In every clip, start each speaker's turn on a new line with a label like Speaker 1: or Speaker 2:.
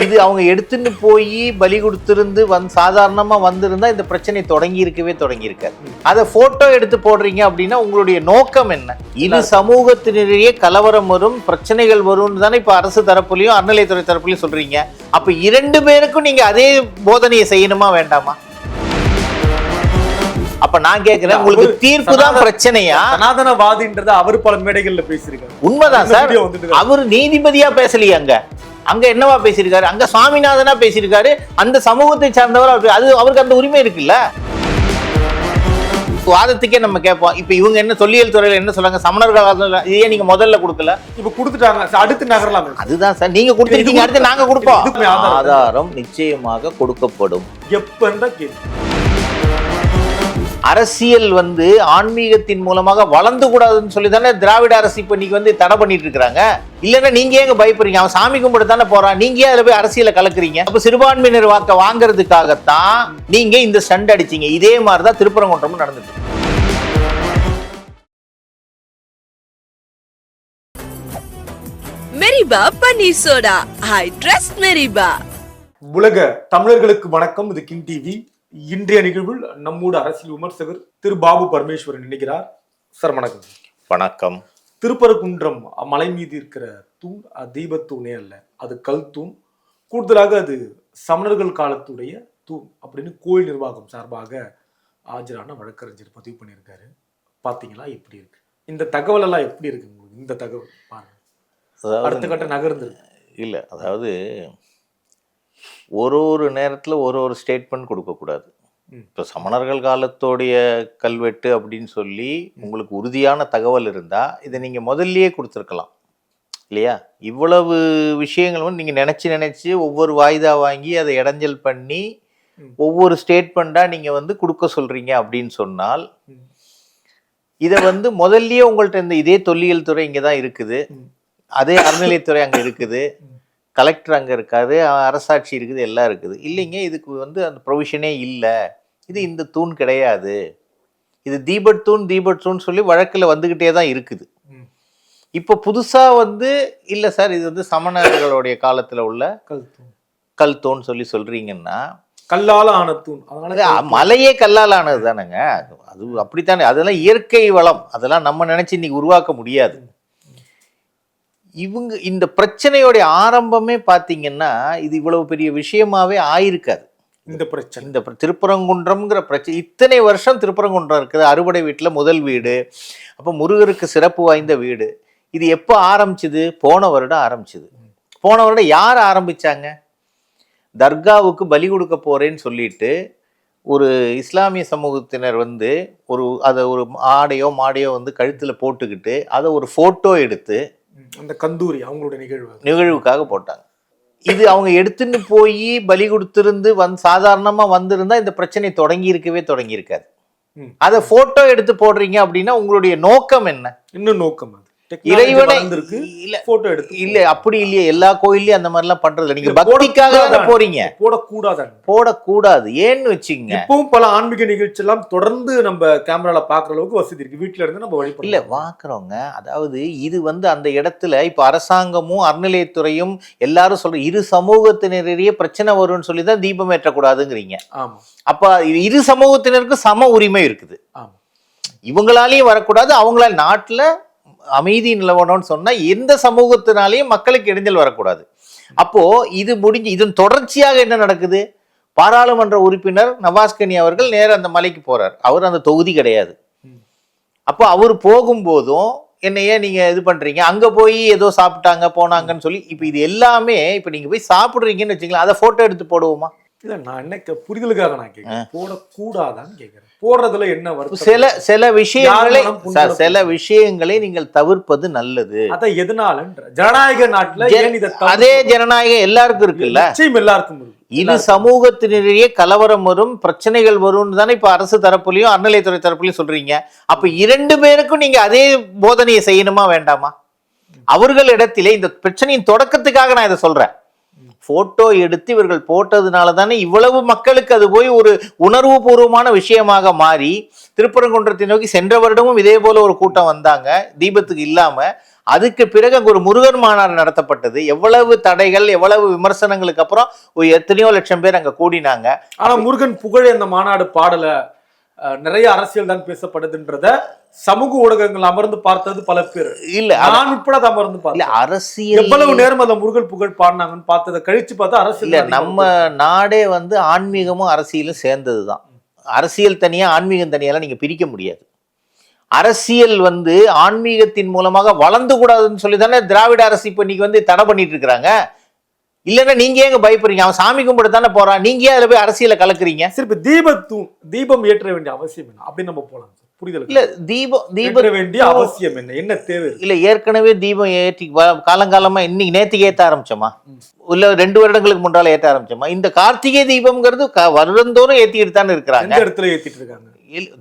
Speaker 1: இது அவங்க எடுத்துன்னு போய் பலி கொடுத்திருந்து சாதாரணமா வந்திருந்தா இந்த பிரச்சனை தொடங்கியிருக்காது. அதை போட்டோ எடுத்து போடுறீங்க அப்படின்னா உங்களுடைய நோக்கம் என்ன? இது சமூகத்தினரையே கலவரம் வரும், பிரச்சனைகள் வரும்னு தானே இப்ப அரசு தரப்புலையும் அறநிலையத்துறை தரப்புலையும் சொல்றீங்க. அப்ப இரண்டு பேருக்கும் நீங்க அதே போதனையை செய்யணுமா வேண்டாமா? அப்ப நான் கேட்கிறேன், உங்களுக்கு தீர்ப்பு தான் பிரச்சனையா?
Speaker 2: சனாதனவாதின்றத அவர் பல மேடைகள்ல பேசியிருக்காரு.
Speaker 1: உண்மைதான் சார். அவரு நீதிபதியா பேசலையாங்க, அங்க என்னவா பேசியிருக்காரு? அங்க சுவாமிநாதனா பேசியிருக்காரு. அந்த சமூகத்தை சார்ந்தவர். அது அவருக்கு அந்த உரிமை இருக்குல்ல. வாதத்துக்கே நம்ம கேட்போம். இப்ப இவங்க என்ன தொல்லியல் துறையில என்ன சொல்றாங்க? சமணர்கள் இதே நீங்க முதல்ல கொடுக்கல,
Speaker 2: இப்ப கொடுத்துட்டாங்க, அடுத்து நகரலாம்.
Speaker 1: அதுதான் சார், நீங்க கொடுத்துருக்கீங்க, அடுத்து நாங்க கொடுப்போம். ஆதாரம் நிச்சயமாக கொடுக்கப்படும்.
Speaker 2: எப்ப
Speaker 1: அரசியல் ஆன்மீகத்தின் மூலமாக வளர்ந்து கூடாதுன்னு சொல்லி தானே திராவிட அரசு இப்ப இன்னைக்கு தடை பண்ணிட்டு இருக்காங்க. இல்லன்னா நீங்க ஏங்க பயப்படுறீங்க? அவன் சாமி கும்பிட தானே போறான், நீங்க அதுல போய் அரசியலை கலக்குறீங்க. அப்ப சிறுபான்மையினர் வாக்க வாங்குறதுக்காகத்தான் நீங்க இந்த ஸ்டண்ட் அடிச்சீங்க. இதே மாதிரிதான் திருப்பரங்குன்றம் நடந்தது.
Speaker 3: மெரிபா பன்னீர் சோடா, ஐ ட்ரஸ்ட் மெரிபா.
Speaker 2: உலக தமிழர்களுக்கு வணக்கம். இது கிங் டிவி. இன்றைய நிகழ்வில் நம்மோட அரசியல் விமர்சகர் திரு பாபு பரமேஸ்வரன் நினைக்கிறார். சார் வணக்கம்.
Speaker 1: வணக்கம்.
Speaker 2: திருப்பரங்குன்றம் மலை மீது இருக்கிற தூண் தீபத்தூணே அல்ல, அது கல் தூண். கூடுதலாக அது சமணர்கள் காலத்துடைய தூண் அப்படின்னு கோயில் நிர்வாகம் சார்பாக ஆஜரான வழக்கறிஞர் பதிவு பண்ணியிருக்காரு. பாத்தீங்களா எப்படி இருக்கு இந்த தகவல் எல்லாம்? எப்படி இருக்கு உங்களுக்கு இந்த தகவல்? பாருங்க, அடுத்த கட்ட நகர்ந்து
Speaker 1: இல்ல. அதாவது ஒரு நேரத்தில் ஒரு ஸ்டேட்மெண்ட் கொடுக்கக்கூடாது. இப்போ சமணர்கள் காலத்தோடைய கல்வெட்டு அப்படின்னு சொல்லி உங்களுக்கு உறுதியான தகவல் இருந்தால் இதை நீங்கள் முதல்லையே கொடுத்துருக்கலாம் இல்லையா? இவ்வளவு விஷயங்கள் நீங்கள் நினச்சி ஒவ்வொரு வாய்தா வாங்கி அதை இடைஞ்சல் பண்ணி ஒவ்வொரு ஸ்டேட்மெண்ட்டாக நீங்கள் கொடுக்க சொல்கிறீங்க அப்படின்னு சொன்னால் இதை முதல்லையே உங்கள்கிட்ட இதே தொல்லியல் துறை இங்கே தான் இருக்குது, அதே அறநிலையத்துறை அங்கே இருக்குது, கலெக்டர் அங்கே இருக்காது, அரசாட்சி இருக்குது, எல்லாம் இருக்குது. இல்லைங்க, இதுக்கு அந்த ப்ரொவிஷனே இல்லை, இது இந்த தூண் கிடையாது, இது தீபத் தூண் சொல்லி வழக்கில் வந்துக்கிட்டே தான் இருக்குது. இப்போ புதுசாக இல்லை சார் இது சமணர்களுடைய காலத்தில் உள்ள கல் தூண் சொல்கிறீங்கன்னா
Speaker 2: கல்லால் ஆன தூண். அதனால
Speaker 1: மலையே கல்லால் ஆனது தானேங்க. அது அப்படித்தானே, அதெல்லாம் இயற்கை வளம், அதெல்லாம் நம்ம நினச்சி இன்னைக்கு உருவாக்க முடியாது. இவங்க இந்த பிரச்சனையோடைய ஆரம்பமே பார்த்தீங்கன்னா இது இவ்வளவு பெரிய விஷயமாவே ஆயிருக்காது.
Speaker 2: இந்த பிரச்சனை,
Speaker 1: இந்த திருப்பரங்குன்றம்ங்கிற பிரச்சனை இத்தனை வருஷம் திருப்பரங்குன்றம் இருக்குது, அறுபடை வீட்டில் முதல் வீடு, அப்போ முருகருக்கு சிறப்பு வாய்ந்த வீடு. இது எப்போ ஆரம்பிச்சுது? போன வருடம் ஆரம்பிச்சுது. போன வருடம் யார் ஆரம்பிச்சாங்க? தர்காவுக்கு பலி கொடுக்க போறேன்னு சொல்லிட்டு ஒரு இஸ்லாமிய சமூகத்தினர் அதை ஒரு ஆடையோ மாடையோ கழுத்தில் போட்டுக்கிட்டு அதை ஒரு ஃபோட்டோ எடுத்து
Speaker 2: அந்த கந்தூரி அவங்களுடைய
Speaker 1: நிகழ்வுக்காக போட்டாங்க. இது அவங்க எடுத்துன்னு போய் பலி கொடுத்திருந்து சாதாரணமா வந்திருந்தா இந்த பிரச்சனை தொடங்கியிருக்காது. அதை போட்டோ எடுத்து போடுறீங்க அப்படின்னா உங்களுடைய நோக்கம் என்ன?
Speaker 2: இன்னும் நோக்கம்
Speaker 1: இறைவனை இல்ல, அப்படி இல்லையே. எல்லா கோயிலையும் அந்த மாதிரி எல்லாம் பண்றது நீங்க பக்திக்காக போறீங்க. போடக்கூடாது ஏன்னு வச்சுங்க.
Speaker 2: இப்பவும் பல ஆன்மீக நிகழ்ச்சி எல்லாம் தொடர்ந்து நம்ம கேமரால பாக்குற அளவுக்கு வசதி இருக்கு. வீட்டுல இருந்து நம்ம வழிபட
Speaker 1: இல்ல பாக்குறோங்க. அதாவது இது அந்த இடத்துல இப்ப அரசாங்கமும் அறநிலையத்துறையும் எல்லாரும் சொல்ற இரு சமூகத்தினரையே பிரச்சனை வரும்னு சொல்லிதான் தீபம் ஏற்றக்கூடாதுங்கிறீங்க. அப்ப இரு சமூகத்தினருக்கு சம உரிமை இருக்குது. இவங்களாலையும் வரக்கூடாது, அவங்களால நாட்டுல அமைதி நிலவணும்னு சொன்னா எந்த சமூகத்தினாலையும் மக்களுக்கு இடைஞ்சல் வரக்கூடாது. அப்போ இது முடிஞ்சு இதன் தொடர்ச்சியாக என்ன நடக்குது? பாராளுமன்ற உறுப்பினர் நவாஸ்கனி அவர்கள் நேர அந்த மலைக்கு போறார். அவர் அந்த தொகுதி கிடையாது. அப்போ அவர் போகும்போதும் என்னையே நீங்க இது பண்றீங்க, அங்க போய் ஏதோ சாப்பிட்டாங்க போனாங்கன்னு சொல்லி இப்ப இது எல்லாமே இப்ப நீங்க போய் சாப்பிடுறீங்கன்னு வச்சுக்கலாம், அதை போட்டோ எடுத்து போடுவோமா?
Speaker 2: இல்ல, நான் என்ன புரிதலுக்காக நான் கேட்கிறேன், போடக்கூடாதான்னு கேட்கிறேன். போடுறதுல என்ன வருது?
Speaker 1: சில விஷயங்களை நீங்கள் தவிர்ப்பது நல்லது.
Speaker 2: அத எதனால ஜனநாயக நாட்டுல
Speaker 1: அதே ஜனநாயகம் எல்லாருக்கும் இருக்குல்ல,
Speaker 2: எல்லாருக்கும்
Speaker 1: இது சமூகத்தினரையே கலவரம் வரும், பிரச்சனைகள் வரும்னு தானே இப்ப அரசு தரப்புலையும் அறநிலையத்துறை தரப்புலையும் சொல்றீங்க. அப்ப இரண்டு பேருக்கும் நீங்க அதே போதனையை செய்யணுமா வேண்டாமா? அவர்கள் இடத்திலே இந்த பிரச்சனையின் தொடக்கத்துக்காக நான் இதை சொல்றேன். போட்டோ எடுத்து இவர்கள் போட்டதுனால தானே இவ்வளவு மக்களுக்கு அது போய் ஒரு உணர்வு பூர்வமான விஷயமாக மாறி திருப்பரங்குன்றத்தை நோக்கி சென்ற வருடமும் இதே போல ஒரு கூட்டம் வந்தாங்க தீபத்துக்கு இல்லாம. அதுக்கு பிறகு அங்க ஒரு முருகன் மாநாடு நடத்தப்பட்டது. எவ்வளவு தடைகள், எவ்வளவு விமர்சனங்களுக்கு அப்புறம் ஒரு எத்தனையோ லட்சம் பேர் அங்க கூடினாங்க.
Speaker 2: ஆனா முருகன் புகழ் அந்த மாநாடு பாடல, நிறைய அரசியல் தான் பேசப்படுதுன்றத சமூக ஊடகங்கள் அமர்ந்து பார்த்தது பல பேர்.
Speaker 1: இல்ல
Speaker 2: நான் உட்பட அதை அமர்ந்து பார்த்தேன்.
Speaker 1: அரசியல்
Speaker 2: எவ்வளவு நேரம் அந்த முருகன் புகழ் பாடினாங்கன்னு பார்த்ததை கழிச்சு பார்த்தா அரசியல்
Speaker 1: இல்ல. நம்ம நாடே வந்து ஆன்மீகமும் அரசியலும் சேர்ந்ததுதான். அரசியல் தனியா ஆன்மீகம் தனியாலாம் நீங்க பிரிக்க முடியாது. அரசியல் வந்து ஆன்மீகத்தின் மூலமாக வளர்ந்து கூடாதுன்னு சொல்லி தானே திராவிட அரசு இப்ப இன்னைக்கு வந்து தடை பண்ணிட்டு இருக்கிறாங்க. இல்லைன்னா நீங்க ஏங்க பயப்படுறீங்க? அவன் சாமி கும்பிட தானே போறான், நீங்க ஏன் அதுல போய் அரசியலை கலக்குறீங்க?
Speaker 2: சரி, இப்ப தீபம் ஏற்ற வேண்டிய அவசியம் என்ன அப்படின்னு நம்ம போலாம். புரிதல்
Speaker 1: இல்ல, தீபம்
Speaker 2: வேண்டிய அவசியம் என்ன, என்ன தேவை?
Speaker 1: இல்ல, ஏற்கனவே தீபம் ஏற்றி காலங்காலமா இன்னைக்கு நேற்றுக்கு ஏற்ற ஆரம்பிச்சோமா, இல்ல 2 வருடங்களுக்கு முன்னால ஏற்ற ஆரம்பிச்சோமா? இந்த கார்த்திகை தீபம்ங்கிறது வருடந்தோறும் ஏத்திட்டு தானே இருக்கிறாங்க.
Speaker 2: எந்த இடத்துல ஏத்திட்டு இருக்காங்க?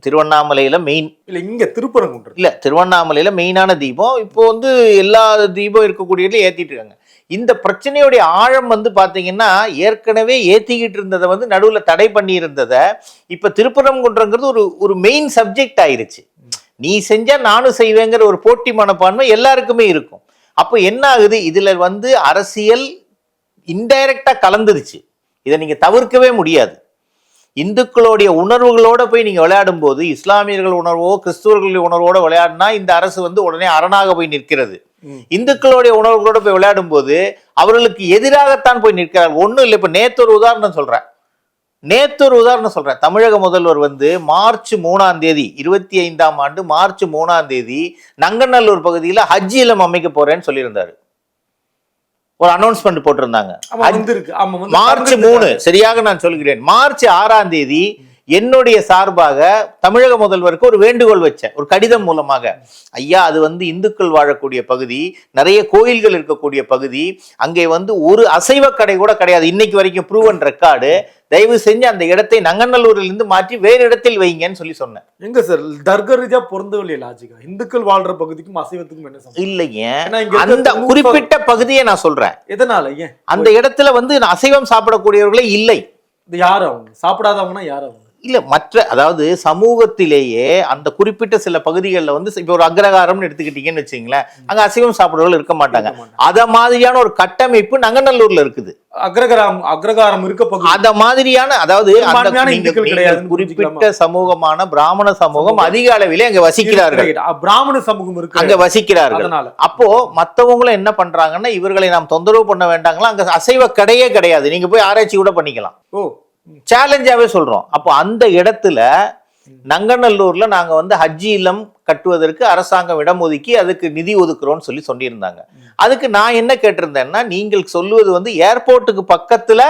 Speaker 1: திருவண்ணாமலையில மெயின்.
Speaker 2: இல்ல, இங்க திருப்பரங்குன்றம்.
Speaker 1: இல்ல, திருவண்ணாமலையில மெயினான தீபம். இப்போ வந்து எல்லா தீபம் இருக்கக்கூடியதுல ஏத்திட்டு இருக்காங்க. இந்த பிரச்சனையுடைய ஆழம் வந்து பாத்தீங்கன்னா, ஏற்கனவே ஏத்திக்கிட்டு இருந்ததை வந்து நடுவுல தடை பண்ணி இருந்ததை இப்ப திருப்பரங்குன்றங்கிறது ஒரு மெயின் சப்ஜெக்ட் ஆயிருச்சு. நீ செஞ்சா நானும் செய்வேங்கிற ஒரு போட்டி மனப்பான்மை எல்லாருக்குமே இருக்கும். அப்போ என்ன ஆகுது, இதுல வந்து அரசியல் இன்டைரக்டா கலந்துருச்சு. இதை நீங்க தவிர்க்கவே முடியாது. இந்துக்களுடைய உணர்வுகளோட போய் நீங்க விளையாடும் போது, இஸ்லாமியர்கள் உணர்வோ கிறிஸ்துவர்களுடைய உணர்வோட விளையாடினா இந்த அரசு வந்து உடனே அரணாக போய் நிற்கிறது. இந்துக்களுடைய உணர்வுகளோட போய் விளையாடும் போது அவர்களுக்கு எதிராகத்தான் போய் நிற்கிறார்கள். ஒண்ணும் இல்லை. இப்ப நேத்து ஒரு உதாரணம் சொல்றேன். தமிழக முதல்வர் வந்து மார்ச் 3ஆம் தேதி 25ஆம் ஆண்டு மார்ச் 3ஆம் தேதி நங்கநல்லூர் பகுதியில் ஹஜ் இல்லம் அமைக்க போறேன்னு சொல்லியிருந்தாரு. ஒரு அனௌன்ஸ்மெண்ட் போட்டிருந்தாங்க. மார்ச் 3, சரியாக நான் சொல்கிறேன். மார்ச் 6ஆம் தேதி என்னுடைய சார்பாக தமிழக முதல்வருக்கு ஒரு வேண்டுகோள் வச்சேன், ஒரு கடிதம் மூலமாக. ஐயா, அது வந்து இந்துக்கள் வாழக்கூடிய பகுதி, நிறைய கோயில்கள் இருக்கக்கூடிய பகுதி, அங்கே வந்து ஒரு அசைவ கடை கூட கிடையாது இன்னைக்கு வரைக்கும், ப்ரூவன் ரெக்கார்டு. தயவு செஞ்சு அந்த இடத்தை நங்கநல்லூரில் இருந்து மாற்றி வேறு இடத்தில் வைங்கன்னு சொல்லி சொன்னேன்.
Speaker 2: எங்க சார் தர்க ரீதியா பொருந்தவில்லை லாஜிக்கா? இந்துக்கள் வாழ்ற பகுதிக்கும் அசைவத்துக்கும் என்ன சம்பந்தம்?
Speaker 1: இல்லைங்க, அந்த குறிப்பிட்ட பகுதியை நான் சொல்றேன்.
Speaker 2: எதனால? ஏன்
Speaker 1: அந்த இடத்துல வந்து அசைவம் சாப்பிடக்கூடியவர்களே இல்லை.
Speaker 2: இது யார் அவங்க? சாப்பிடாதவங்கன்னா யார் அவங்க?
Speaker 1: இல்ல, மற்ற, அதாவது சமூகத்திலேயே அந்த குறிப்பிட்ட சில பகுதிகளில் வந்து இப்ப ஒரு அக்ரகாரம்னு எடுத்துக்கிட்டீங்கன்னு வச்சுங்களேன், அங்க அசைவம் சாப்பிடுறவர்கள் இருக்க மாட்டாங்க. அத மாதிரியான ஒரு கட்டமைப்பு நங்கநல்லூர்ல இருக்குது.
Speaker 2: அக்ரகாரம் இருக்க பகுதி
Speaker 1: அத மாதிரியான, அதாவது குறிப்பிட்ட சமூகமான பிராமண சமூகம் அதிக அளவிலே அங்க வசிக்கிறார்கள்.
Speaker 2: பிராமண சமூகம் இருக்கு,
Speaker 1: அங்க வசிக்கிறார்கள். அப்போ மத்தவங்களும் என்ன பண்றாங்கன்னா, இவர்களை நாம் தொந்தரவு பண்ண வேண்டாங்களா, அங்க அசைவ கடையே கிடையாது, நீங்க போய் ஆராய்ச்சி கூட பண்ணிக்கலாம். சேலஞ்சாவே சொல்றோம். அப்போ அந்த இடத்துல நங்கநல்லூர்ல நாங்க வந்து ஹஜ்ஜி இல்லம் கட்டுவதற்கு அரசாங்கம் இடம் ஒதுக்கி அதுக்கு நிதி ஒதுக்குறோம்னு சொல்லியிருந்தாங்க. அதுக்கு நான் என்ன கேட்டிருந்தேன்னா, நீங்கள் சொல்லுவது வந்து ஏர்போர்ட்டுக்கு பக்கத்துல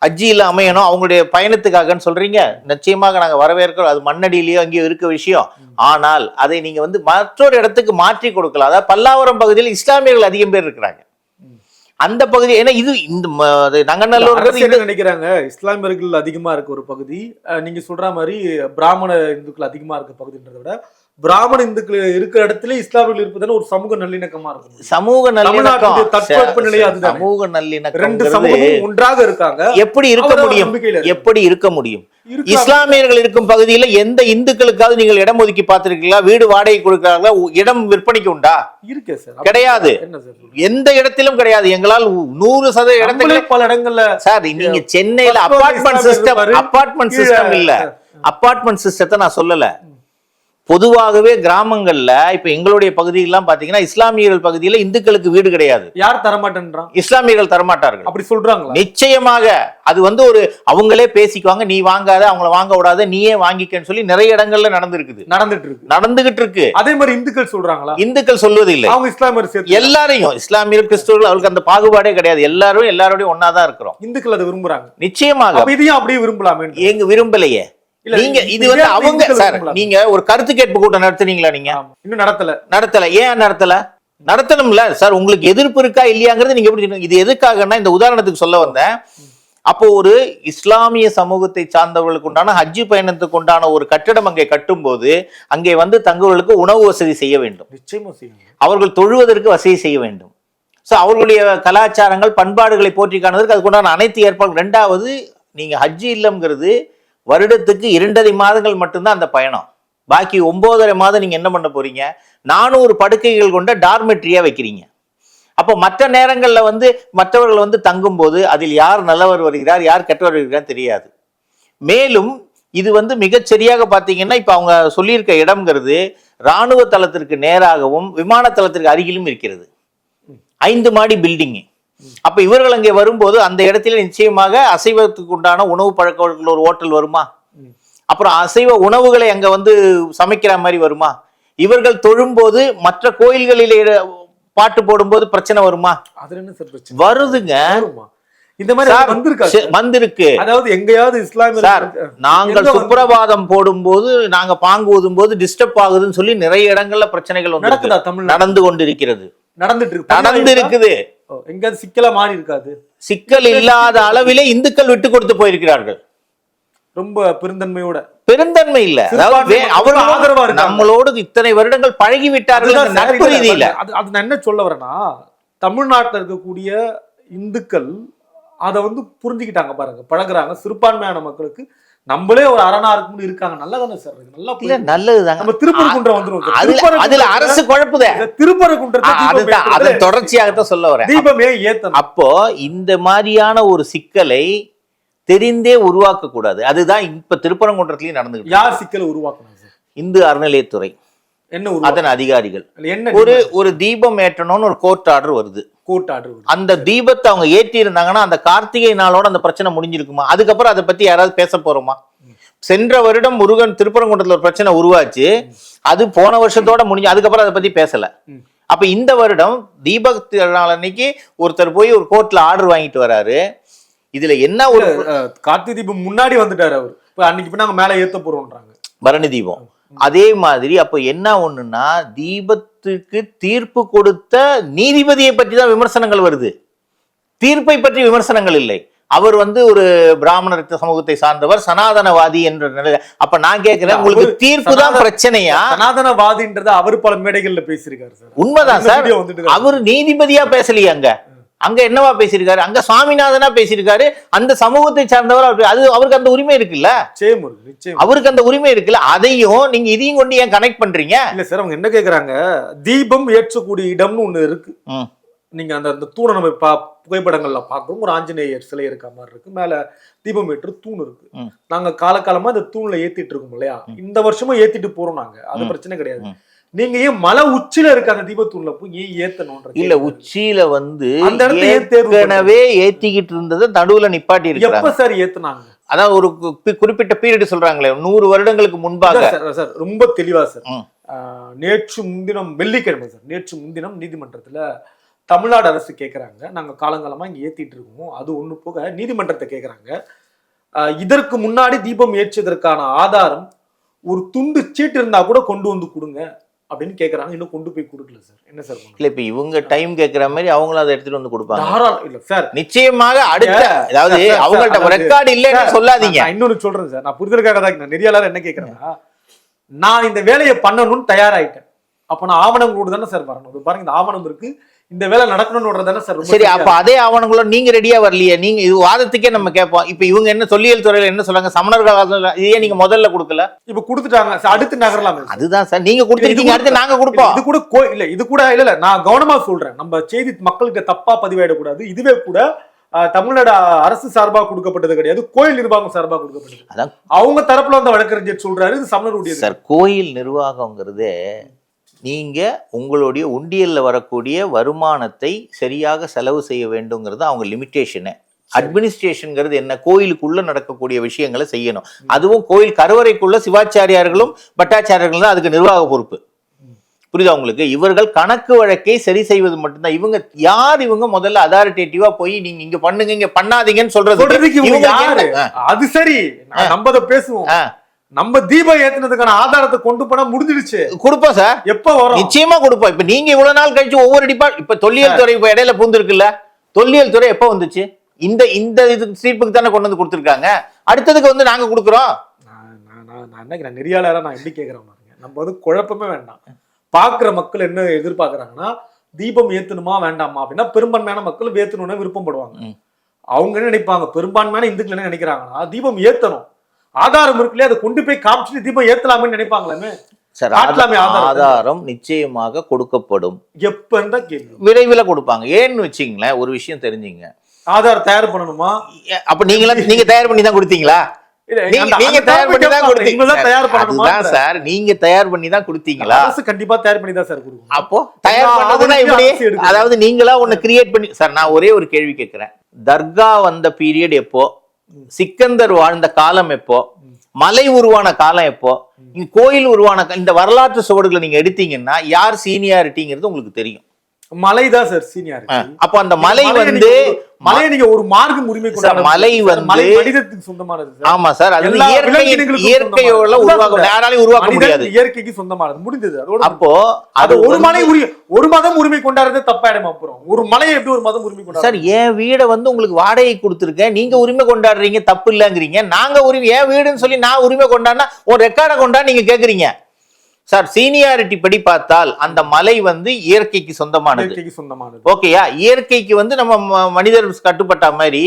Speaker 1: ஹஜ்ஜி இல்லம் அமையணும் அவங்களுடைய பயணத்துக்காகன்னு சொல்றீங்க. நிச்சயமாக நாங்க வரவேற்கிறோம், அது மண்ணடியிலயோ அங்கேயோ இருக்க விஷயம். ஆனால் அதை நீங்க வந்து மற்றொரு இடத்துக்கு மாற்றி கொடுக்கலாம். அதாவது பல்லாவரம் பகுதியில் இஸ்லாமியர்கள் அதிகம் பேர் இருக்கிறாங்க அந்த பகுதி. ஏன்னா இது இந்த நங்கநல்லூர்
Speaker 2: நினைக்கிறாங்க இஸ்லாமியர்கள் அதிகமா இருக்க ஒரு பகுதி, நீங்க சொல்ற மாதிரி பிராமண இந்துக்கள் அதிகமா இருக்க பகுதின்றதை விட பிராமண இந்துக்கள் இருக்கிற இடத்துல இஸ்லாமியர்கள் இருப்பதுன்னு ஒரு சமூக நல்லிணக்கமா இருக்கும்.
Speaker 1: சமூக நல்லிணக்கம்,
Speaker 2: சமூக நல்லிணக்கம், 2 சமூகமும் ஒன்றாக இருக்காங்க.
Speaker 1: எப்படி இருக்க முடியும்? இஸ்லாமியர்கள் இருக்கும் பகுதியில எந்த இந்துக்களுக்காவது நீங்கள் இடம் ஒதுக்கி பார்த்திருக்கீங்களா? வீடு வாடகை கொடுக்கிறாங்களா? இடம் விற்பனைக்கு உண்டா?
Speaker 2: இருக்கு சார்,
Speaker 1: கிடையாது. எந்த இடத்திலும் கிடையாது. எங்களால் 100% இடத்துல
Speaker 2: பல இடங்கள்ல
Speaker 1: சார், நீங்க சென்னையில அபார்ட்மெண்ட் சிஸ்டம் இல்ல, அபார்ட்மெண்ட் சிஸ்டத்தை நான் சொல்லல. பொதுவாகவே கிராமங்கள்ல இப்ப எங்களுடைய பகுதியெல்லாம் பாத்தீங்கன்னா இஸ்லாமியர்கள் பகுதியில இந்துக்களுக்கு வீடு கிடையாது.
Speaker 2: யார் தரமாட்டேன்றான்?
Speaker 1: இஸ்லாமியர்கள் தரமாட்டார்கள்.
Speaker 2: அப்படி சொல்றாங்க.
Speaker 1: நிச்சயமாக அது வந்து ஒரு அவங்களே பேசிக்குவாங்க, நீ வாங்காத, அவங்கள வாங்க விடாத, நீயே வாங்கிக்கன்னு சொல்லி நிறைய இடங்கள்ல நடந்துகிட்டு இருக்கு. அதே மாதிரி இந்துக்கள் சொல்றாங்களா? இந்துக்கள் சொல்வது இல்லை. அவங்க இஸ்லாமியர் எல்லாரையும், இஸ்லாமியர் கிறிஸ்துவர்கள், அவங்களுக்கு அந்த பாகுபாடே கிடையாது. எல்லாரோடையும் ஒன்னாதான் இருக்கிறோம். இந்துக்கள் அதை விரும்புறாங்க. நிச்சயமாக. இதையும் அப்படியே விரும்பலாமே? எங்க விரும்பலையே. நீங்க இது வந்து அவங்க சார், நீங்க ஒரு கருத்து கேட்பு கூட்டம் நடத்துனீங்களா? நீங்க இன்னும் நடத்தல. ஏன் நடத்தணும்ல சார்? உங்களுக்கு எதிர்ப்பு இருக்கா இல்லையாங்கிறது நீங்க எப்படி? இது எதுக்காகன்னா, இந்த உதாரணத்துக்கு சொல்ல வந்தேன். அப்போ ஒரு இஸ்லாமிய சமூகத்தை சார்ந்தவர்களுக்கு உண்டான ஹஜ்ஜி பயணத்துக்கு உண்டான ஒரு கட்டிடம் அங்கே கட்டும் போது அங்கே வந்து தங்குவதற்கு உணவு வசதி செய்ய வேண்டும். நிச்சயமா செய்யணும். அவர்கள் தொழுவதற்கு வசதி செய்ய வேண்டும். ஸோ அவர்களுடைய கலாச்சாரங்கள் பண்பாடுகளை போற்றி காணுவதற்கு அதுக்கு உண்டான அனைத்து ஏற்பாடுகள். 2வது, நீங்க ஹஜ்ஜி இல்லம்ங்கிறது வருடத்துக்கு 2.5 மாதங்கள் மட்டும்தான் அந்த பயணம். பாக்கி 9.5 மாதம் நீங்க என்ன பண்ண போறீங்க? 400 படுக்கைகள் கொண்ட டார்மெட்ரியா வைக்கிறீங்க. அப்போ மற்ற நேரங்கள்ல வந்து மற்றவர்கள் வந்து தங்கும் போது அதில் யார் நல்லவர் வருகிறார், யார் கெட்டவர் வருகிறார் தெரியாது. மேலும் இது வந்து மிகச்சரியாக பார்த்தீங்கன்னா இப்ப அவங்க சொல்லியிருக்க இடம்ங்கிறது இராணுவ தளத்திற்கு நேராகவும் விமான தளத்திற்கு அருகிலும் இருக்கிறது. 5 மாடி பில்டிங். அப்ப இவர்கள் அங்கே வரும்போது அந்த இடத்துல நிச்சயமாக அசைவத்துக்கு உண்டான உணவு பழக்க வழக்கங்கள் ஒரு ஹோட்டல் வருமா? அப்புறம் அசைவ உணவுகளை அங்க வந்து சமைக்கிற மாதிரி வருமா? இவர்கள் தொழும்போது மற்ற கோயில்களிலே பாட்டு போடும்போது பிரச்சனை வருமா?
Speaker 2: அதுல என்ன சார் பிரச்சனை
Speaker 1: வருதுங்க.
Speaker 2: இந்த மாதிரி வந்திருக்கு. அதாவது எங்கயாவது இஸ்லாமிய
Speaker 1: சார் நாங்கள் சுப்ரபாதம் போடும்போது நாங்க பாங்கு ஊதும் போது டிஸ்டர்ப் ஆகுதுன்னு சொல்லி நிறைய இடங்கள்ல பிரச்சனைகள்
Speaker 2: நடக்குதா? தமிழ்
Speaker 1: நடந்து கொண்டிருக்கிறது.
Speaker 2: நடந்து இருக்குது. எங்கயாவது சிக்கலா மாறி இருக்காது? சிக்கல்
Speaker 1: இல்லாத அளவிலே இந்துக்கள் விட்டு கொடுத்து போயிருக்கிறார்கள்.
Speaker 2: ரொம்ப பெருந்தன்மையோட.
Speaker 1: பெருந்தன்மை இல்ல, அதாவது நம்மளோடு இத்தனை வருடங்கள் பழகி விட்டார்கள் நட்பு ரீதியில.
Speaker 2: அது நான் என்ன சொல்ல வரேன்னா, தமிழ்நாட்டில் இருக்கக்கூடிய இந்துக்கள் அதை வந்து புரிஞ்சுக்கிட்டாங்க பாருங்க, பழகுறாங்க. சிறுபான்மையான மக்களுக்கு நம்மளே ஒரு அரணாருக்குன்னு இருக்காங்க. நல்லதானே சார்? நல்லா இல்ல,
Speaker 1: நல்லதுதான்.
Speaker 2: நம்ம திருப்பரங்குன்றம் வந்துரும்.
Speaker 1: அதுல அரசு குழப்புதே.
Speaker 2: திருப்பரங்குன்றத்தை
Speaker 1: அதன் தொடர்ச்சியாகத்தான் சொல்ல வரேன்.
Speaker 2: தீபமே ஏத்தணும்.
Speaker 1: அப்போ இந்த மாதிரியான ஒரு சிக்கலை தெரிந்தே உருவாக்க கூடாது. அதுதான் இப்ப திருப்பரங்குன்றத்திலயும் நடந்துகிட்டு.
Speaker 2: யார் சிக்கலை உருவாக்கணும் சார்?
Speaker 1: இந்து அறநிலையத்துறை,
Speaker 2: என்ன
Speaker 1: அதன் அதிகாரிகள்.
Speaker 2: என்ன
Speaker 1: ஒரு தீபம் ஏற்றணும்னு ஒரு கோர்ட் ஆர்டர் வருது. அந்த தீபத்தை அவங்க ஏற்றி இருந்தாங்கன்னா அந்த கார்த்திகை நாளோட அந்த பிரச்சனை முடிஞ்சிருக்குமா? அதுக்கப்புறம் அதை பத்தி யாராவது பேச போறோமா? சென்ற வருடம் முருகன் திருப்பரங்குன்றத்துல ஒரு பிரச்சனை உருவாச்சு, அது போன வருஷத்தோட முடிஞ்சு, அதுக்கப்புறம் அதை பத்தி பேசல. அப்ப இந்த வருடம் தீப நாள் அன்னைக்கு ஒருத்தர் போய் ஒரு கோர்ட்ல ஆர்டர் வாங்கிட்டு வராரு. இதுல என்ன ஒரு
Speaker 2: கார்த்திகை தீபம் முன்னாடி வந்துட்டாரு அவர். அன்னைக்கு நாங்க மேல ஏத்த போறோம்ன்றாங்க
Speaker 1: பரணி தீபம். அதே மாதிரி அப்ப என்ன ஒண்ணுன்னா, தீபத்துக்கு தீர்ப்பு கொடுத்த நீதிபதியை பற்றி தான் விமர்சனங்கள் வருது, தீர்ப்பை பற்றி விமர்சனங்கள் இல்லை. அவர் வந்து ஒரு பிராமணர் சமூகத்தை சார்ந்தவர், சனாதனவாதி என்ற நிலை. அப்ப நான் கேட்கிறேன், உங்களுக்கு தீர்ப்பு தான் பிரச்சனையா?
Speaker 2: சனாதனவாதின்றத அவர் பல மேடைகள்ல பேசியிருக்காரு சார்.
Speaker 1: உண்மைதான் சார். அவர் நீதிபதியா பேசலையே, அங்க என்னவா பேசியிருக்காரு? அங்க சுவாமிநாதனா பேசியிருக்காரு. அந்த சமூகத்தை சார்ந்தவர். அது அவருக்கு அந்த உரிமை இருக்குல்ல, அவருக்கு அந்த உரிமை இருக்குல்ல. அதையும் நீங்க இதையும் கொண்டு ஏன் கனெக்ட் பண்றீங்க?
Speaker 2: இல்ல சார், அவங்க என்ன கேக்குறாங்க, தீபம் ஏற்றக்கூடிய இடம்னு ஒண்ணு இருக்கு. நீங்க அந்த தூணை நம்ம புகைப்படங்கள்ல பாக்குறோம். ஒரு ஆஞ்சநேயர் சிலை இருக்க மாதிரி இருக்கு, மேல தீபம் ஏற்ற தூண் இருக்கு. நாங்க காலகாலமா இந்த தூண்ல ஏத்திட்டு இருக்கோம் இல்லையா? இந்த வருஷமும் ஏத்திட்டு போறோம் நாங்க, அது பிரச்சனை கிடையாது. நீங்க ஏன் மலை உச்சியில இருக்க அந்த தீபத்தூண்ல போய் ஏன் ஏத்தணும்?
Speaker 1: இல்ல, உச்சியில வந்து ஏற்கனவே ஏத்திக்கிட்டு இருந்தது நடுவுல நிப்பாட்டி இருக்கு.
Speaker 2: எப்ப சார் ஏத்துனாங்க?
Speaker 1: அதான் ஒரு குறிப்பிட்ட பீரியட் சொல்றாங்களே, 100 வருடங்களுக்கு முன்பாக.
Speaker 2: சார் ரொம்ப தெளிவா சார், நேற்று முன்தினம் வெள்ளிக்கிழமை சார், நேற்று முன்தினம் நீதிமன்றத்துல தமிழ்நாடு அரசு கேட்கறாங்க, நாங்க காலங்காலமா இங்க ஏத்திட்டு இருக்கோம், அது ஒண்ணு போக நீதிமன்றத்தை கேட்கறாங்க, இதற்கு முன்னாடி தீபம் ஏற்றியதற்கான ஆதாரம் ஒரு துண்டு சீட்டு இருந்தா கூட கொண்டு வந்து கொடுங்க அப்படின்னு கேக்குறாங்க. இன்னும் கொண்டு போய் கொடுக்கல சார். என்ன சார்?
Speaker 1: இல்ல, இப்ப இவங்க டைம் கேக்குற மாதிரி அவங்களும் அதை எடுத்துட்டு வந்து கொடுப்பாங்க.
Speaker 2: இல்ல சார்,
Speaker 1: நிச்சயமாக அடுத்த, அதாவது அவங்கள்ட்ட ரெக்கார்டு இல்லைன்னு சொல்லாதீங்க.
Speaker 2: இன்னொன்னு சொல்றேன் சார், நான் புரிதலுக்காக தான் நிறைய எல்லாரும் என்ன கேக்குறேன்னா, நான் இந்த வேலையை பண்ணணும்னு தயாராயிட்டேன், அப்ப நான் ஆவணங்களோடு தானே சார் வரணும். பாருங்க, இந்த ஆவணம் இருக்கு, இந்த வேலை நடக்கணும்னு சார்.
Speaker 1: சரி, அப்ப அதே ஆவணங்களோ நீங்க ரெடியா வரலையே? நீங்க இது வாதத்துக்கே நம்ம கேட்போம். இப்ப இவங்க என்ன சொல்லியல் துறையில என்ன சொல்றாங்க, சமணர்கள் இதே நீங்க முதல்ல கொடுக்கல,
Speaker 2: இப்ப கொடுத்துட்டாங்க, அடுத்து நகரலாம்.
Speaker 1: அதுதான் சார், நீங்க கொடுத்துருக்கீங்க, அடுத்து நாங்க கொடுப்போம்.
Speaker 2: இது கூட இல்ல, இது கூட இல்ல, நான் கவனமா சொல்றேன், நம்ம செய்தி மக்களுக்கு தப்பா பதிவாயிடக்கூடாது. இதுவே கூட தமிழ்நாடு அரசு சார்பா கொடுக்கப்பட்டது கிடையாது, கோயில் நிர்வாகம் சார்பா கொடுக்கப்பட்டது. அதான் அவங்க தரப்புல வந்து வழக்கறிஞர் சொல்றாரு, இது சமணருடைய
Speaker 1: சார். கோயில் நிர்வாகம்ங்கிறது நீங்க உங்களுடைய உண்டியல்ல வரக்கூடிய வருமானத்தை சரியாக செலவு செய்ய வேண்டும்ங்கிறது அவங்க லிமிட்டேஷனு. அட்மினிஸ்ட்ரேஷன்ங்கிறது என்ன? கோயிலுக்குள்ள நடக்கக்கூடிய விஷயங்களை செய்யணும். அதுவும் கோயில் கருவறைக்குள்ள சிவாச்சாரியார்களும் பட்டாச்சாரியர்களும் தான் அதுக்கு நிர்வாக பொறுப்பு. புரியுதா உங்களுக்கு? இவர்கள் கணக்கு வழக்கை சரி செய்வது மட்டும்தான். இவங்க யார்? இவங்க முதல்ல அதாரிட்டேட்டிவா போய் நீங்க இங்க பண்ணுங்க, இங்க பண்ணாதீங்கன்னு சொல்றது.
Speaker 2: அது சரி, நம்ம அதை பேசுவோம். நம்ம தீபம் ஏத்துனதுக்கான ஆதாரத்தை கொண்டு போனா முடிஞ்சிடுச்சு.
Speaker 1: கொடுப்போம் சார்.
Speaker 2: எப்ப வரும்?
Speaker 1: நிச்சயமா கொடுப்போம். இப்ப நீங்க இவ்வளவு நாள் கழிச்சு ஒவ்வொரு இப்ப தொல்லியல் துறை இப்ப இடையில பூந்து இருக்குல்ல, தொல்லியல் துறை எப்ப வந்துச்சு? இந்த இது தீர்ப்புக்கு தானே கொண்டு வந்து கொடுத்துருக்காங்க. அடுத்ததுக்கு வந்து நாங்க கொடுக்குறோம்.
Speaker 2: நான் என்ன நெறியாளரா நான் எப்படி கேட்கிறேன் பாருங்க, நம்ம வந்து குழப்பமே வேண்டாம். பாக்குற மக்கள் என்ன எதிர்பார்க்கறாங்கன்னா, தீபம் ஏத்தணுமா வேண்டாமா அப்படின்னா, பெரும்பான்மையான மக்கள் ஏத்தணும்னு விருப்பப்படுவாங்க. அவங்க என்ன நினைப்பாங்க, பெரும்பான்மையான இந்துக்கள் என்ன நினைக்கிறாங்கன்னா, தீபம் ஏத்தணும், ஆதாரம் இருக்குல்லையே, அதை கொண்டு போய் காமிச்சிட்டு தீபம் ஏத்தலாமே நினைப்பாங்களாமே.
Speaker 1: சார்
Speaker 2: காட்டலாமே
Speaker 1: ஆதாரம் நிச்சயமாக கொடுக்கப்படும்.
Speaker 2: எப்ப கேள்வி
Speaker 1: விரைவில் கொடுப்பாங்க. ஏன்னு வச்சுங்களேன், ஒரு விஷயம் தெரிஞ்சுங்க.
Speaker 2: ஆதாரம் தயார் பண்ணணுமா?
Speaker 1: அப்ப நீங்க தயார் பண்ணி தான் கொடுத்தீங்களா? நீங்க தயார் பண்ணி தான் கொடுத்தீங்க. அதுதான் சார், நீங்க தயார் பண்ணி தான் கொடுத்தீங்களா?
Speaker 2: அரசு கண்டிப்பா தயார் பண்ணி தான் சார் கொடுக்கும்.
Speaker 1: அப்போ தயார் பண்ணதுன்னா இப்படி, அதாவது நீங்களா ஒண்ணு கிரியேட் பண்ணி. சார் நான் ஒரே ஒரு கேள்வி கேட்கிறேன். தர்கா வந்த பீரியட் எப்போ? சிக்கந்தர் வாழ்ந்த காலம் எப்போ? மலை உருவான காலம் எப்போ? கோயில் உருவான இந்த வரலாற்று சுவடுகளை நீங்க எடுத்தீங்கன்னா யார் சீனியாரிட்டிங்கிறது உங்களுக்கு தெரியும்.
Speaker 2: மலைதான் சார் சீனியாரிட்டி.
Speaker 1: அப்ப அந்த மலை வந்து
Speaker 2: மலையை நீங்க ஒரு மார்க்கம் உரிமை கொண்டாட,
Speaker 1: மலை வந்து
Speaker 2: மனிதத்துக்கு சொந்தமானது.
Speaker 1: ஆமா சார், அது இயற்கையோட யாராலையும் உருவாக்க முடியாது,
Speaker 2: இயற்கைக்கு சொந்தமானது, முடிந்தது.
Speaker 1: அப்போ
Speaker 2: அது ஒரு மலை ஒரு மதம் உரிமை கொண்டாடுறது தப்பாயிடும். அப்புறம் ஒரு மலையை எப்படி ஒரு மதம் உரிமை கொண்டாடு?
Speaker 1: சார் என் வீடை வந்து உங்களுக்கு வாடகை கொடுத்துருக்கேன், நீங்க உரிமை கொண்டாடுறீங்க, தப்பு இல்லைங்கிறீங்க. நாங்க உரிமை என் வீடுன்னு சொல்லி நான் உரிமை கொண்டாடினா ஒரு ரெக்கார்டை கொண்டாடி நீங்க கேக்குறீங்க. சார் சீனியாரிட்டி படி பார்த்தால் அந்த மலை வந்து இயற்கைக்கு சொந்தமானது. ஓகேயா? இயற்கைக்கு வந்து நம்ம மனிதர் கட்டுப்பட்ட மாதிரி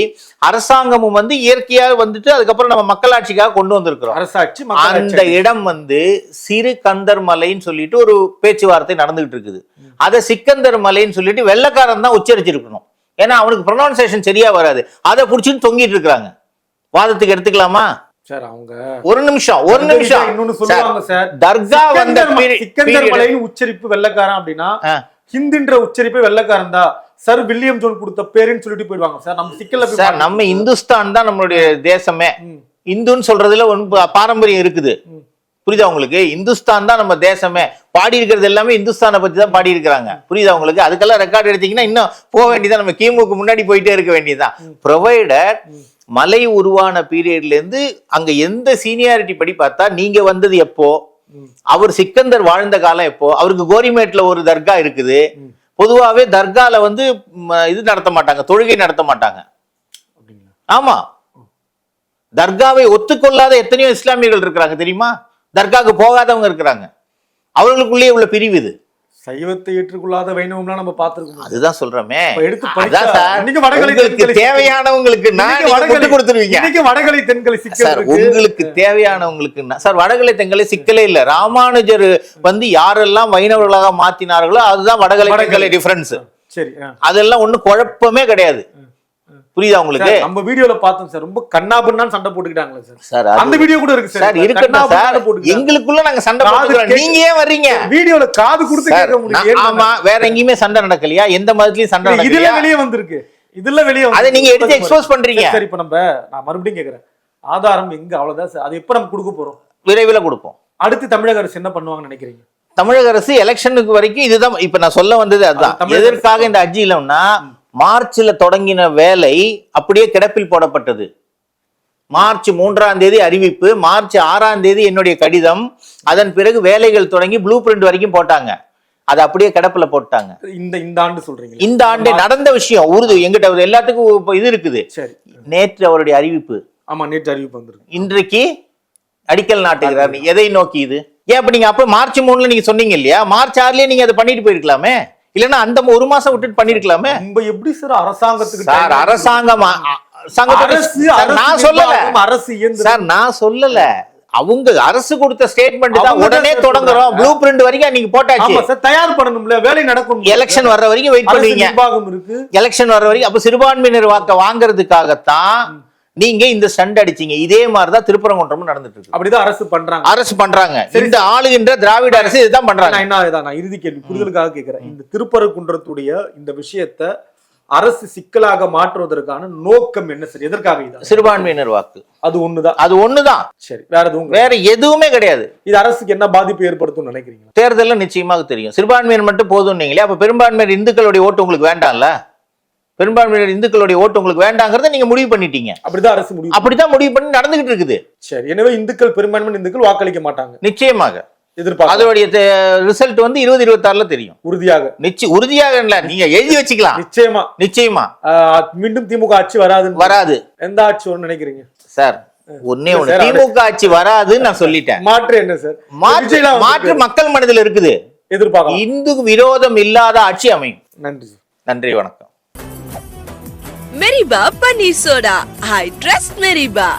Speaker 1: அரசாங்கமும் வந்து இயற்கையா வந்துட்டு அதுக்கப்புறம் நம்ம மக்களாட்சிக்காக கொண்டு வந்திருக்கிறோம்.
Speaker 2: அரசாட்சி
Speaker 1: அந்த இடம் வந்து சிறு கந்தர் மலைன்னு சொல்லிட்டு ஒரு பேச்சுவார்த்தை நடந்துகிட்டு இருக்குது. அதை சிக்கந்தர் மலைன்னு சொல்லிட்டு வெள்ளைக்காரன் தான் உச்சரிச்சிருக்கணும். ஏன்னா அவனுக்கு ப்ரொனவுன்சியேஷன் சரியா வராது. அதை புடிச்சுன்னு தொங்கிட்டு இருக்கிறாங்க. வாதத்துக்கு எடுத்துக்கலாமா
Speaker 2: சார்? அவங்க ஒரு
Speaker 1: நிமிஷம்
Speaker 2: இன்னொன்னு சொல்லுவாங்க சார்.
Speaker 1: தர்கா வந்த
Speaker 2: சிக்கந்தர் மலையின் உச்சரிப்பு வெள்ளைக்காரன் அப்படின்னா ஹிந்துன்ற உச்சரிப்பு வெள்ளைக்காரன் தான் சார். வில்லியம் ஜோன் கொடுத்த பேருன்னு சொல்லிட்டு போயிடுவாங்க சார். நம்ம சிக்கல்ல
Speaker 1: சார் நம்ம இந்துஸ்தான் தான் நம்மளுடைய தேசமே. இந்துன்னு சொல்றதுல ஒன்று பாரம்பரியம் இருக்குது, புரியுதா உங்களுக்கு? இந்துஸ்தான் தான் நம்ம தேசமே. பாடி இருக்கிறது எல்லாமே இந்துஸ்தானை பத்தி தான் பாடி இருக்கிறாங்க, புரியுதா உங்களுக்கு? அதுக்கெல்லாம் ரெக்கார்டு எடுத்தீங்கன்னா இன்னும் போக வேண்டியதான், நம்ம கிமுக்கு முன்னாடி போயிட்டே இருக்க வேண்டியதுதான். ப்ரொவைடர் மலை உருவான பீரியட்ல இருந்து அங்க எந்த சீனியாரிட்டி படி பார்த்தா நீங்க வந்தது எப்போ, அவர் சிக்கந்தர் வாழ்ந்த காலம் எப்போ, அவருக்கு கோரிமேட்ல ஒரு தர்கா இருக்குது. பொதுவாவே தர்கால வந்து இது நடத்த மாட்டாங்க, தொழுகை நடத்த மாட்டாங்க. ஆமா, தர்காவை ஒத்துக்கொள்ளாத எத்தனையோ இஸ்லாமியர்கள் இருக்கிறாங்க தெரியுமா? தர்காவுக்கு போகாதவங்க இருக்கிறாங்க. அவர்களுக்குள்ளேயே உள்ள பிரிவு இது.
Speaker 2: சைவத்தை ஏற்றுக்கொள்ளாத வைணவம்லாம் நம்ம பார்த்திருக்கோம்.
Speaker 1: அதுதான் சொல்றோமே.
Speaker 2: உங்களுக்கு
Speaker 1: தேவையானவங்களுக்கு
Speaker 2: வடகலை தென்கலை சிக்கல்,
Speaker 1: உங்களுக்கு தேவையானவங்களுக்கு சார் வடகலை தென்கலை சிக்கலே இல்ல. ராமானுஜர் வந்து யாரெல்லாம் வைணவர்களாக மாத்தினார்களோ அதுதான் வடகலை தென்கலை டிஃபரன்ஸ்.
Speaker 2: சரி,
Speaker 1: அதெல்லாம் ஒண்ணும் குழப்பமே கிடையாது, புரியுதா உங்களுக்கு?
Speaker 2: நம்ம வீடியோல பார்த்தோம் சார், ரொம்ப கண்ணாபுண்ணான்னு சண்டை போட்டுக்கிட்டாங்களே சார்.
Speaker 1: சார்
Speaker 2: அந்த வீடியோ கூட இருக்கு சார்.
Speaker 1: இருக்கட்டும் சார், எங்களுக்குள்ள நாங்க சண்டை போட்டுக்கிறோம், நீங்க ஏன் வர்றீங்க?
Speaker 2: வீடியோல காது கொடுத்து கேட்க முடியும்.
Speaker 1: ஆமா, வேற எங்கேயுமே சண்டை நடக்கலையா? எந்த மதத்துலயும் சண்டை நடக்கலையா?
Speaker 2: இதுல வெளியே வந்திருக்கு, இதுல வெளியே
Speaker 1: அதை நீங்க எடுத்து எக்ஸ்போஸ் பண்றீங்க.
Speaker 2: சரி, இப்ப நான் மறுபடியும் கேக்குறேன், ஆதாரம் எங்க? அவ்வளவுதான் சார். அது எப்ப நம்ம கொடுக்க போறோம்?
Speaker 1: விரைவில் கொடுப்போம்.
Speaker 2: அடுத்து தமிழக அரசு என்ன பண்ணுவாங்கன்னு நினைக்கிறீங்க?
Speaker 1: தமிழக அரசு எலெக்ஷனுக்கு வரைக்கும் இதுதான் இப்ப நான் சொல்ல வந்தது. அதுதான் எதற்காக இந்த அஜிலம்னா, மார்ச்ல தொடங்கின வேலை அப்படியே கிடப்பில் போடப்பட்டது. மார்ச் 3ஆம் தேதி அறிவிப்பு, மார்ச் 6ஆம் தேதி என்னுடைய கடிதம், அதன் பிறகு வேலைகள் தொடங்கி ப்ளூ பிரிண்ட் வரைக்கும் போட்டாங்க. அது அப்படியே கிடப்புல போட்டாங்க.
Speaker 2: இந்த ஆண்டு சொல்றீங்க? இந்த ஆண்டு
Speaker 1: நடந்த விஷயம். உருது எங்கிட்ட எல்லாத்துக்கும் இது இருக்குது.
Speaker 2: சரி,
Speaker 1: நேற்று அவருடைய அறிவிப்பு.
Speaker 2: ஆமா, நேற்று அறிவிப்பு வந்திருக்கு.
Speaker 1: இன்றைக்கு அடிக்கல் நாட்டுகிறார். எதை நோக்கி இது? ஏன் அப்ப நீங்க அப்ப மார்ச் 3ல நீங்க சொன்னீங்க இல்லையா, மார்ச் 6லயே நீங்க அதை பண்ணிட்டு போயிருக்கலாமே. இல்லன்னா அந்த ஒரு மாசம் விட்டுட்டு பண்ணிருக்கலாமே.
Speaker 2: நம்ம எப்படி சார் அரசாங்கத்துக்கு?
Speaker 1: சார் அரசாங்கம் நான் சொல்லல, சார் நான் சொல்லல, அவங்க அரசு கொடுத்த ஸ்டேட்மெண்ட் தான். உடனே தொடங்குறோம், ப்ளூ பிரிண்ட் வரைக்கும் நீங்க போட்டாச்சு.
Speaker 2: தயார் பண்ணணும்ல, வேலை நடக்கும்.
Speaker 1: எலெக்ஷன் வர்ற வரைக்கும் வெயிட் பண்ணுவீங்க. எலெக்ஷன் வர்ற வரைக்கும். அப்ப சிறுபான்மையினர் வாக்க வாங்குறதுக்காகத்தான் நீங்க இந்த ஸ்டண்ட் அடிச்சீங்க. இதே மாதிரிதான் திருப்பரங்குன்றம் நடந்துட்டு இருக்கு.
Speaker 2: அப்படிதான் அரசு பண்றாங்க.
Speaker 1: இந்த ஆளுகின்ற திராவிட அரசு இதுதான் பண்றாங்க.
Speaker 2: நான் இறுதி கேள்வி புரிதலுக்காக கேட்கிறேன். இந்த திருப்பரங்குன்றத்துடைய இந்த விஷயத்தை அரசு சிக்கலாக மாற்றுவதற்கான நோக்கம் என்ன சார்? எதற்காக? இது சிறுபான்மையினர் வாக்கு. அது ஒண்ணுதான். சரி, வேற எதுவுமே கிடையாது. இது அரசுக்கு என்ன பாதிப்பு ஏற்படுத்தும் நினைக்கிறீங்க? தேர்தல்ல நிச்சயமாக தெரியும். சிறுபான்மையினர் மட்டும் போதும் நீங்களே, அப்ப பெரும்பான்மையினர் இந்துக்களுடைய ஓட்டு உங்களுக்கு வேண்டாம்ல? பெரும்பான்மையினர் இந்துக்களுடைய ஓட்டு உங்களுக்கு வேண்டாங்கிறத நீங்க முடிவு பண்ணிட்டீங்க. அப்படிதான் அரசு முடிவு பண்ணி நடந்துகிட்டு இருக்குது. சரி, எனவே பெரும்பான்மை இந்துக்கள் வாக்களிக்க மாட்டாங்க நிச்சயமாக. அதோடைய ரிசல்ட் வந்து 2026ல தெரியும். உறுதியாக இல்ல, நீங்க எழுதி வச்சுக்கலாம். நிச்சயமா மீண்டும் திமுக ஆட்சி வராது. எந்த ஆட்சி வரும்னு நினைக்கிறீங்க சார்? ஒண்ணே ஒண்ணு, திமுக ஆட்சி வராதுன்னு நான் சொல்லிட்டேன். மாற்று என்ன சார்? மாற்று மக்கள் மனதில் இருக்குது. எதிர்பார்க்கலாம். இந்து விரோதம் இல்லாத ஆட்சி அமையும். நன்றி, வணக்கம்.
Speaker 3: Meriba Paneer Soda. I trust Meriba.